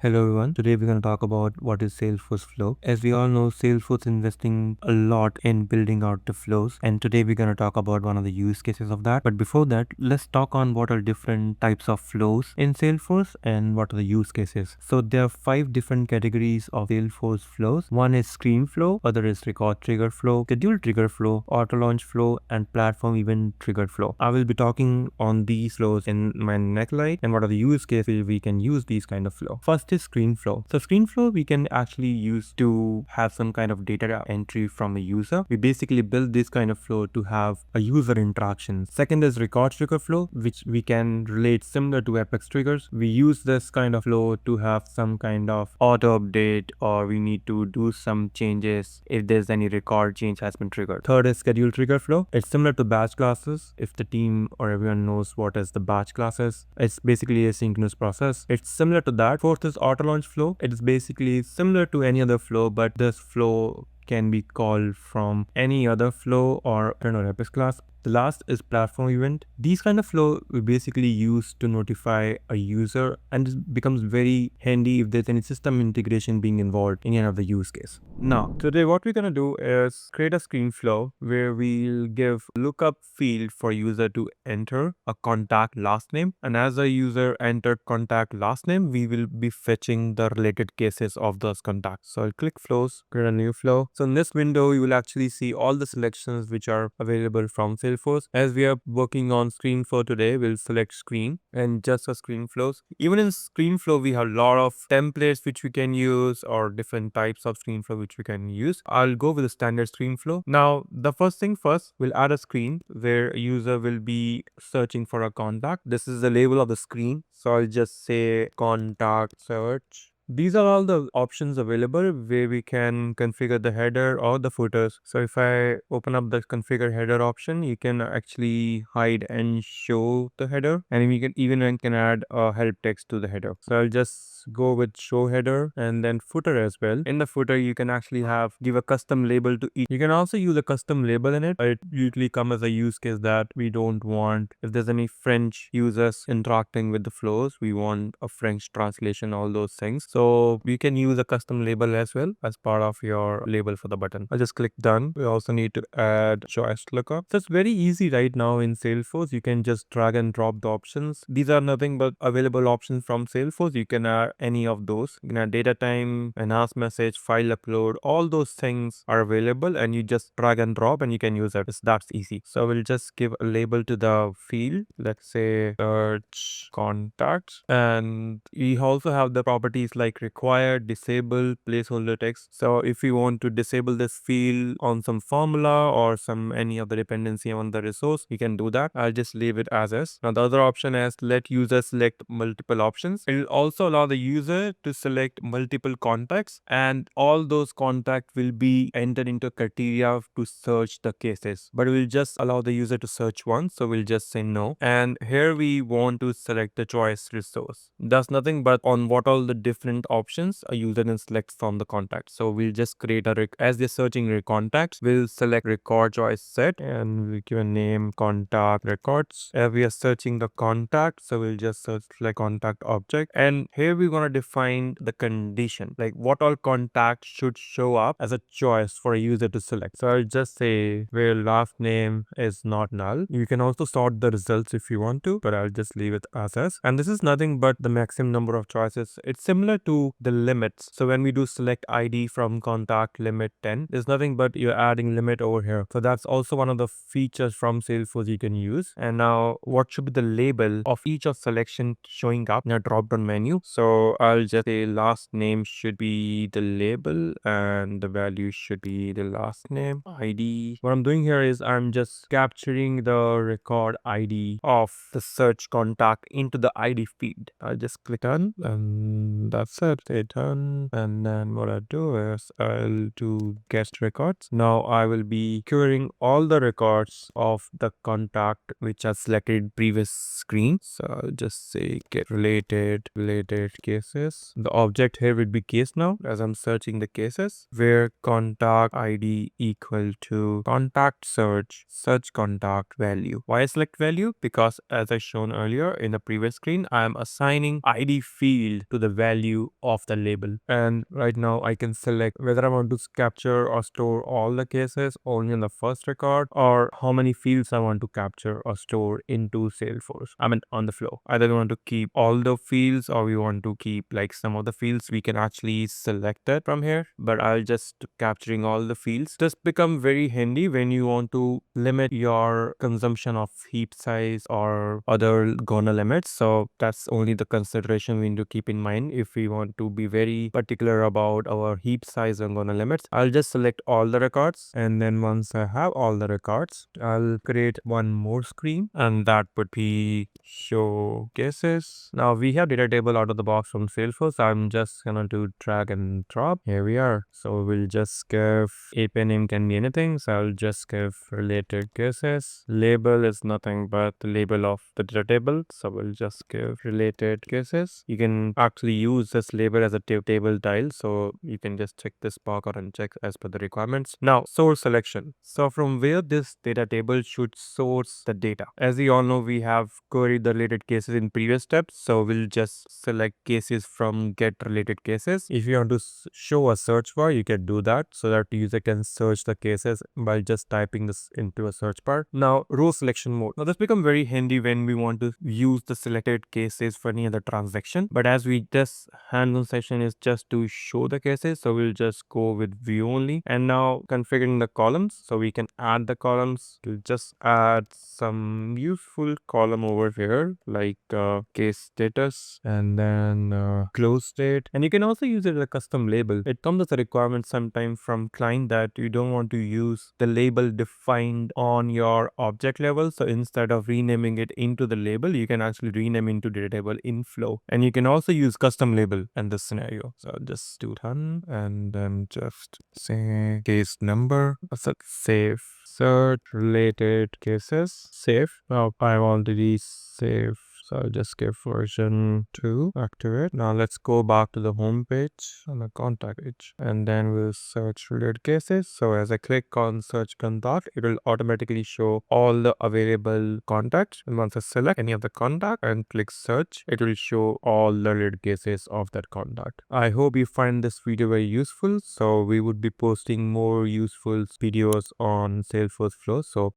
Hello everyone. Today we're going to talk about what is Salesforce Flow. As we all know, Salesforce is investing a lot in building out the flows, and today we're going to talk about one of the use cases of that. But before that, let's talk on what are different types of flows in Salesforce and what are the use cases. So there are 5 different categories of Salesforce flows. One is ScreenFlow, other is record trigger flow, schedule trigger flow, auto launch flow, and platform event trigger flow. I will be talking on these flows in my next slide and what are the use cases we can use these kind of flow. First is ScreenFlow. So ScreenFlow we can actually use to have some kind of data entry from a user. We basically build this kind of flow to have a user interaction. Second is record trigger flow, which we can relate similar to Apex triggers. We use this kind of flow to have some kind of auto update, or we need to do some changes if there's any record change has been triggered. Third is schedule trigger flow. It's similar to batch classes. If the team or everyone knows what is the batch classes, it's basically a synchronous process. It's similar to that. Fourth is auto launch flow. It is basically similar to any other flow, but this flow can be called from any other flow or Apex class. The last is platform event. These kind of flow we basically use to notify a user, and it becomes very handy if there's any system integration being involved in any of the use case. Now, today what we're gonna do is create a screen flow where we'll give lookup field for user to enter a contact last name, and as a user entered contact last name, we will be fetching the related cases of those contacts. So I'll click flows, create a new flow. So in this window, you will actually see all the selections which are available from Salesforce. As we are working on ScreenFlow today, we'll select screen and just a screen flows. Even in ScreenFlow, we have a lot of templates which we can use or different types of ScreenFlow which we can use. I'll go with the standard ScreenFlow. Now, the first thing first, we'll add a screen where a user will be searching for a contact. This is the label of the screen. So I'll just say contact search. These are all the options available where we can configure the header or the footers. So if I open up the configure header option, you can actually hide and show the header, and we can even add a help text to the header. So I'll just go with show header and then footer as well. In the footer, you can actually give a custom label to each. You can also use a custom label in it. It usually comes as a use case that we don't want. If there's any French users interacting with the flows, we want a French translation, all those things. So you can use a custom label as well as part of your label for the button. I just click done. We also need to add choice lookup. So it's very easy right now in Salesforce. You can just drag and drop the options. These are nothing but available options from Salesforce. You can add any of those. You can add data time, enhance message, file upload. All those things are available, and you just drag and drop and you can use it. That's easy. So we'll just give a label to the field. Let's say search contacts, and we also have the properties like required, disable, placeholder text. So if you want to disable this field on some formula or any other dependency on the resource, you can do that. I'll just leave it as is. Now the other option is let user select multiple options. It will also allow the user to select multiple contacts, and all those contacts will be entered into criteria to search the cases, but we'll just allow the user to search once. So we'll just say no, and here we want to select the choice resource. That's nothing but on what all the different options a user can select from the contact. So we'll just create as they're searching your contacts, we'll select record choice set and we'll give a name contact records. We are searching the contact, so we'll just search like contact object, and here we're going to define the condition, like what all contacts should show up as a choice for a user to select. So I'll just say where last name is not null. You can also sort the results if you want to, but I'll just leave it as is. And this is nothing but the maximum number of choices. It's similar to the limits. So when we do select ID from contact limit 10, there's nothing but you're adding limit over here. So that's also one of the features from Salesforce you can use. And now what should be the label of each of selection showing up in a drop down menu? So I'll just say last name should be the label and the value should be the last name ID. What I'm doing here is I'm just capturing the record ID of the search contact into the ID field. I'll just click on and that's it. Say done. And then what I do is I'll do guest records. Now I will be querying all the records of the contact which are selected previous screen. So I'll just say get related cases. The object here would be case now as I'm searching the cases, where contact ID equal to contact search contact value. Why select value? Because as I shown earlier in the previous screen, I am assigning ID field to the value view of the label. And right now I can select whether I want to capture or store all the cases only in the first record, or how many fields I want to capture or store into Salesforce. I mean, on the flow. Either we want to keep all the fields or we want to keep like some of the fields. We can actually select it from here, but I'll just capturing all the fields. This become very handy when you want to limit your consumption of heap size or other gonna limits. So that's only the consideration we need to keep in mind if we want to be very particular about our heap size and gonna limits. I'll just select all the records, and then once I have all the records, I'll create one more screen, and that would be show cases. Now we have data table out of the box from Salesforce. I'm just gonna do drag and drop. Here we are. So we'll just give API name can be anything. So I'll just give related cases. Label is nothing but the label of the data table. So we'll just give related cases. You can actually use this label as a table tile. So you can just check this box out and check as per the requirements. Now source selection. So from where this data table should source the data. As we all know, we have queried the related cases in previous steps. So we'll just select cases from get related cases. If you want to show a search bar, you can do that so that the user can search the cases by just typing this into a search bar. Now row selection mode. Now this becomes very handy when we want to use the selected cases for any other transaction. But as we just hands-on session is just to show the cases, so we'll just go with view only. And now configuring the columns, so we can add the columns. We'll just add some useful column over here like case status and then close date. And you can also use it as a custom label. It comes as a requirement sometime from client that you don't want to use the label defined on your object level. So instead of renaming it into the label, you can actually rename into data table in flow. And you can also use custom label in this scenario. So I'll just do done and then just say case number, save search related cases, save. Now I've already saved, so I'll just give version 2 activate. Now let's go back to the home page on the contact page, and then we'll search related cases. So as I click on search contact, it will automatically show all the available contacts. And once I select any of the contact and click search, it will show all the related cases of that contact. I hope you find this video very useful. So we would be posting more useful videos on Salesforce Flow. So